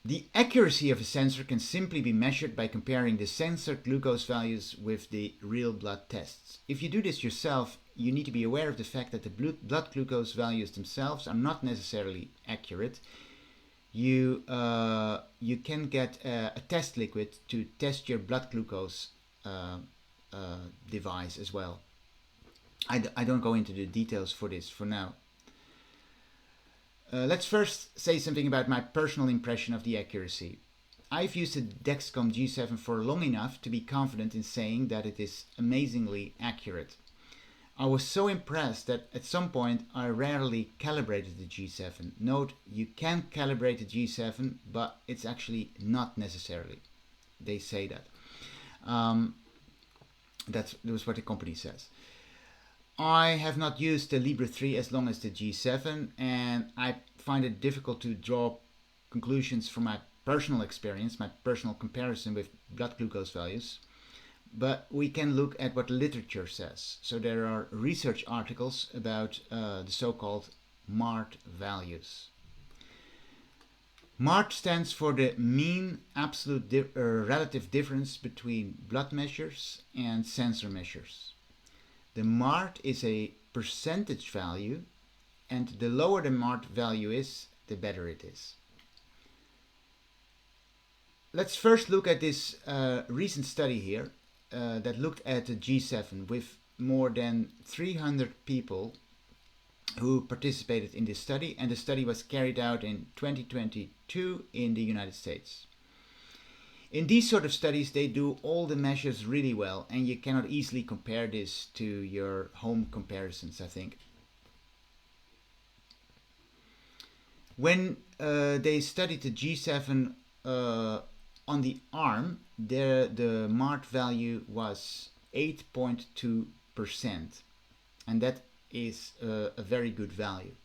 The accuracy of a sensor can simply be measured by comparing the sensor glucose values with the real blood tests. If you do this yourself, you need to be aware of the fact that the blood glucose values themselves are not necessarily accurate. You can get a test liquid to test your blood glucose device as well. I don't go into the details for this for now. Let's first say something about my personal impression of the accuracy. I've used the Dexcom G7 for long enough to be confident in saying that it is amazingly accurate. I was so impressed that at some point I rarely calibrated the G7. Note, you can calibrate the G7, but it's actually not necessarily. They say that. That was what the company says. I have not used the Libre 3 as long as the G7, and I find it difficult to draw conclusions from my personal experience, my personal comparison with blood glucose values. But we can look at what the literature says. So there are research articles about the so-called MART values. MART stands for the mean absolute relative difference between blood measures and sensor measures. The MART is a percentage value, and the lower the MART value is, the better it is. Let's first look at this recent study here that looked at the G7 with more than 300 people who participated in this study, and the study was carried out in 2022 in the United States. In these sort of studies, they do all the measures really well, and you cannot easily compare this to your home comparisons, I think. When they studied the G7 on the arm, the MART value was 8.2%, and that is a very good value.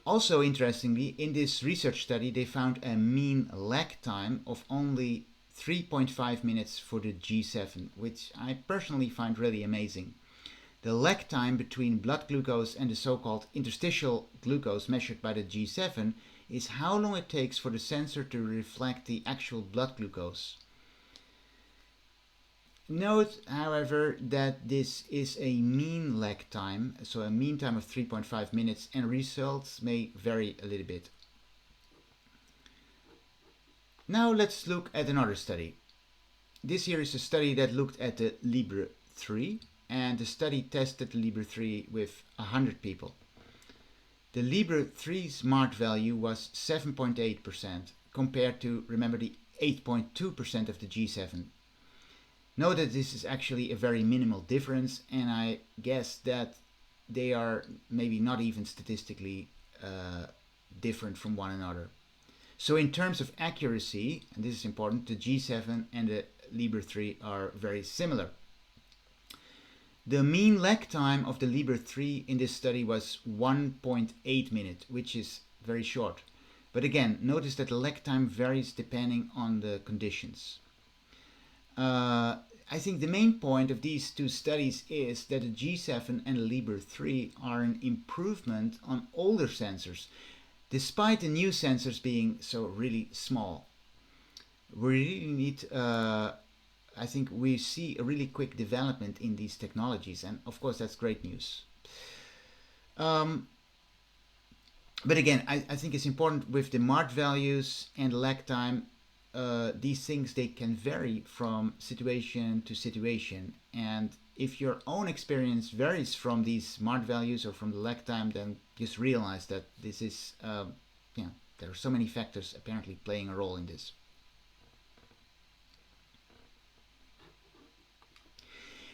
Also interestingly, in this research study they found a mean lag time of only 3.5 minutes for the G7, which I personally find really amazing. The lag time between blood glucose and the so-called interstitial glucose measured by the G7 is how long it takes for the sensor to reflect the actual blood glucose. Note, however, that this is a mean lag time, so a mean time of 3.5 minutes, and results may vary a little bit. Now let's look at another study. This here is a study that looked at the Libre 3, and the study tested the Libre 3 with 100 people. The Libre 3's MART value was 7.8% compared to, remember, the 8.2% of the G7. Note that this is actually a very minimal difference, and I guess that they are maybe not even statistically different from one another. So in terms of accuracy, and this is important, the G7 and the Libre 3 are very similar. The mean lag time of the Libre 3 in this study was 1.8 minutes, which is very short. But again, notice that the lag time varies depending on the conditions. I think the main point of these two studies is that the G7 and the Libre 3 are an improvement on older sensors, despite the new sensors being so really small. We really need, I think we see a really quick development in these technologies, and of course that's great news. But again, I think it's important with the MART values and lag time. These things, they can vary from situation to situation, and if your own experience varies from these MART values or from the lag time, then just realize that this is, there are so many factors apparently playing a role in this.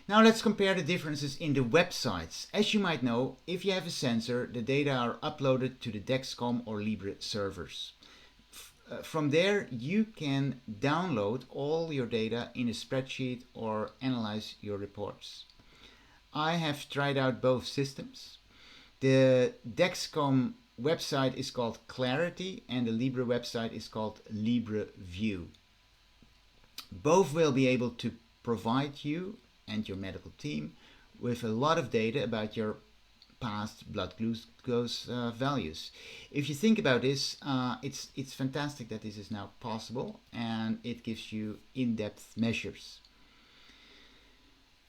Now let's compare the differences in the websites. As you might know, if you have a sensor, the data are uploaded to the Dexcom or Libre servers. From there, you can download all your data in a spreadsheet or analyze your reports. I have tried out both systems. The Dexcom website is called Clarity and the Libre website is called Libre View. Both will be able to provide you and your medical team with a lot of data about your past blood glucose values. If you think about this, it's fantastic that this is now possible, and it gives you in-depth measures.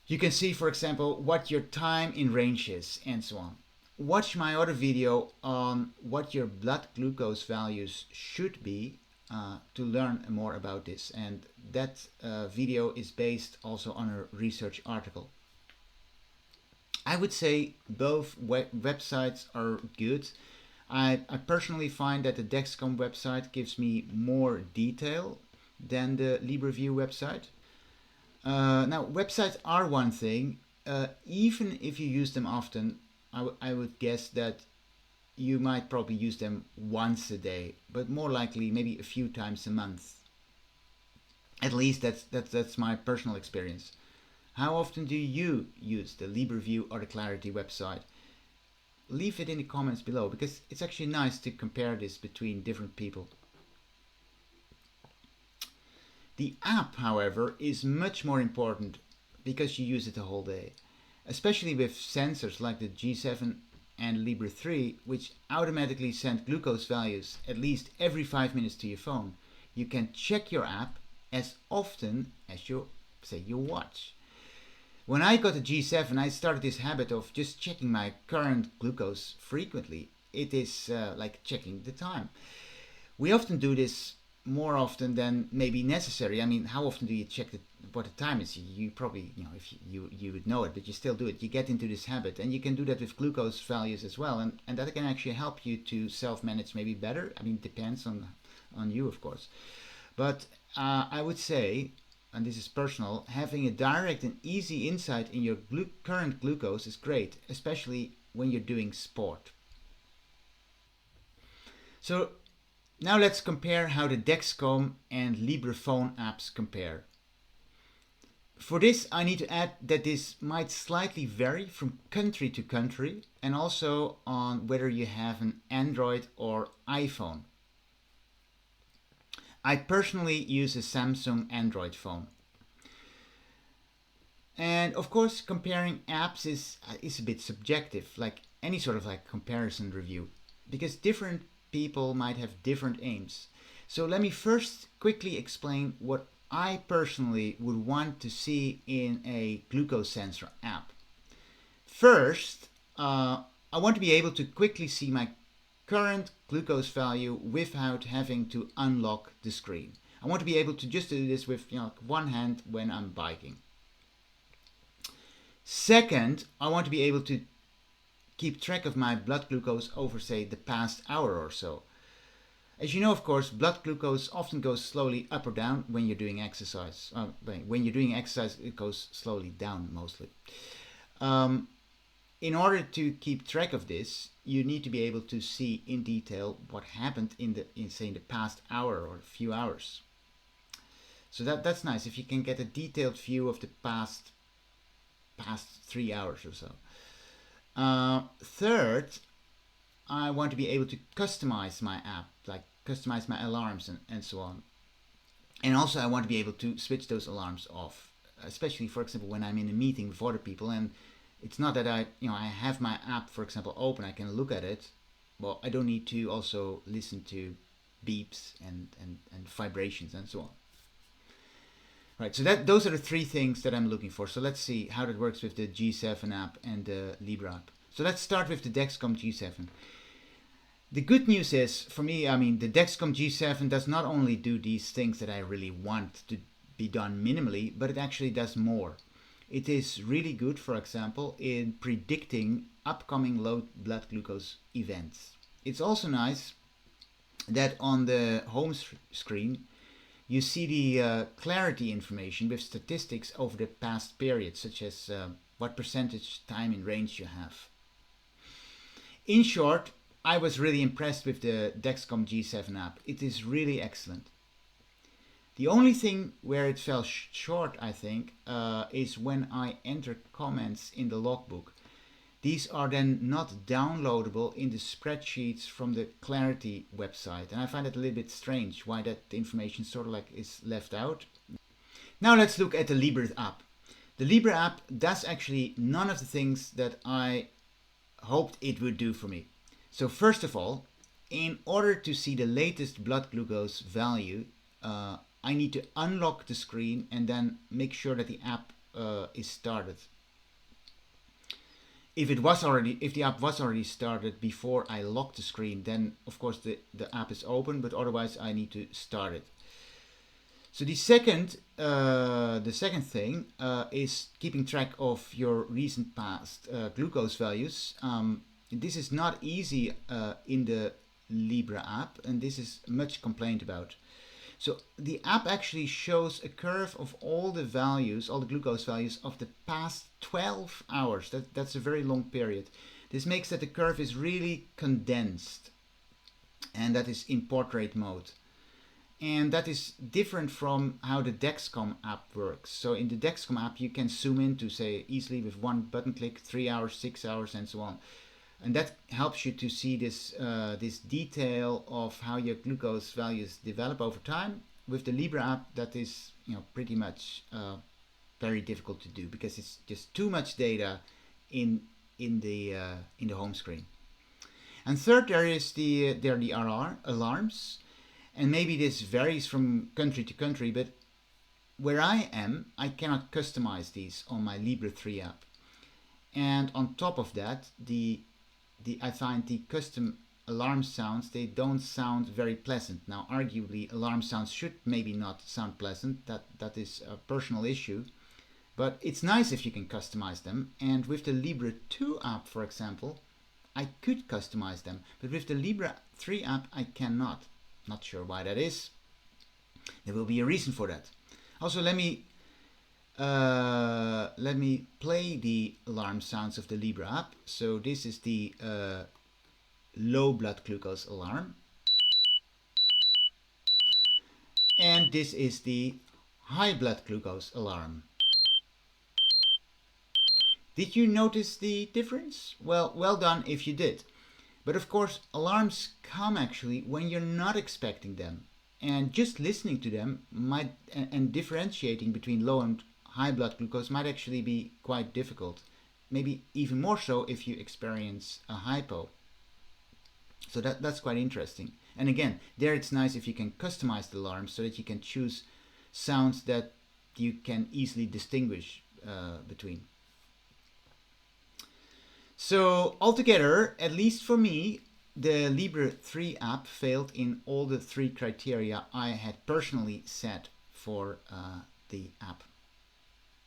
You can see, for example, what your time in range is and so on. Watch my other video on what your blood glucose values should be to learn more about this, and that video is based also on a research article. I would say both websites are good. I personally find that the Dexcom website gives me more detail than the LibreView website. Now, websites are one thing. Even if you use them often, I would guess that you might probably use them once a day, but more likely maybe a few times a month. At least that's my personal experience. How often do you use the LibreView or the Clarity website? Leave it in the comments below, because it's actually nice to compare this between different people. The app, however, is much more important because you use it the whole day, especially with sensors like the G7 and Libre 3, which automatically send glucose values at least every 5 minutes to your phone. You can check your app as often as your watch. When I got the G7, I started this habit of just checking my current glucose frequently. It is like checking the time. We often do this more often than maybe necessary. I mean, how often do you check what the time is? You probably, if you would know it, but you still do it. You get into this habit, and you can do that with glucose values as well, and that can actually help you to self-manage maybe better. I mean, it depends on you, of course. But I would say, and this is personal, having a direct and easy insight in your current glucose is great, especially when you're doing sport. So now let's compare how the Dexcom and Libre phone apps compare. For this, I need to add that this might slightly vary from country to country, and also on whether you have an Android or iPhone. I personally use a Samsung Android phone. And of course, comparing apps is a bit subjective, like any sort of comparison review, because different people might have different aims. So let me first quickly explain what I personally would want to see in a glucose sensor app. First, I want to be able to quickly see my current glucose value without having to unlock the screen. I want to be able to just do this with one hand when I'm biking. Second, I want to be able to keep track of my blood glucose over, say, the past hour or so. As you know, of course, blood glucose often goes slowly up or down when you're doing exercise. When you're doing exercise, it goes slowly down mostly. In order to keep track of this, you need to be able to see in detail what happened in the past hour or a few hours. So that's nice if you can get a detailed view of the past 3 hours or so. Third, I want to be able to customize my app, like customize my alarms and so on. And also I want to be able to switch those alarms off, especially, for example, when I'm in a meeting with other people, and it's not that I have my app, for example, open, I can look at it. Well, I don't need to also listen to beeps and vibrations and so on. Right, so those are the three things that I'm looking for. So let's see how that works with the G7 app and the Libre app. So let's start with the Dexcom G7. The good news is, for me, the Dexcom G7 does not only do these things that I really want to be done minimally, but it actually does more. It is really good, for example, in predicting upcoming low blood glucose events. It's also nice that on the home screen, you see the clarity information with statistics over the past period, such as what percentage time in range you have. In short, I was really impressed with the Dexcom G7 app. It is really excellent. The only thing where it fell short, I think, is when I enter comments in the logbook. These are then not downloadable in the spreadsheets from the Clarity website, and I find it a little bit strange why that information sort of is left out. Now let's look at the Libre app. The Libre app does actually none of the things that I hoped it would do for me. So first of all, in order to see the latest blood glucose value, I need to unlock the screen and then make sure that the app is started. If the app was already started before I locked the screen, then of course the app is open, but otherwise I need to start it. So the second thing is keeping track of your recent past glucose values. This is not easy in the Libre app, and this is much complained about. So the app actually shows a curve of all the values, all the glucose values of the past 12 hours. That's a very long period. This makes that the curve is really condensed, and that is in portrait mode. And that is different from how the Dexcom app works. So in the Dexcom app, you can zoom in to say easily with one button click, 3 hours, 6 hours, and so on. And that helps you to see this detail of how your glucose values develop over time. With the Libre app, that is pretty much very difficult to do because it's just too much data in the home screen. And third, there are the alarms. And maybe this varies from country to country, but where I am, I cannot customize these on my Libre 3 app. And on top of that, I find the custom alarm sounds, they don't sound very pleasant. Now, arguably, alarm sounds should maybe not sound pleasant. That is a personal issue. But it's nice if you can customize them. And with the Libre 2 app, for example, I could customize them. But with the Libre 3 app, I cannot. Not sure why that is. There will be a reason for that. Also, let me play the alarm sounds of the Libre app. So this is the low blood glucose alarm. And this is the high blood glucose alarm. Did you notice the difference? Well done if you did. But of course, alarms come actually when you're not expecting them. And just listening to them and differentiating between low and high blood glucose might actually be quite difficult. Maybe even more so if you experience a hypo. So that's quite interesting. And again, there it's nice if you can customize the alarm so that you can choose sounds that you can easily distinguish between. So altogether, at least for me, the Libre 3 app failed in all the 3 criteria I had personally set for the app.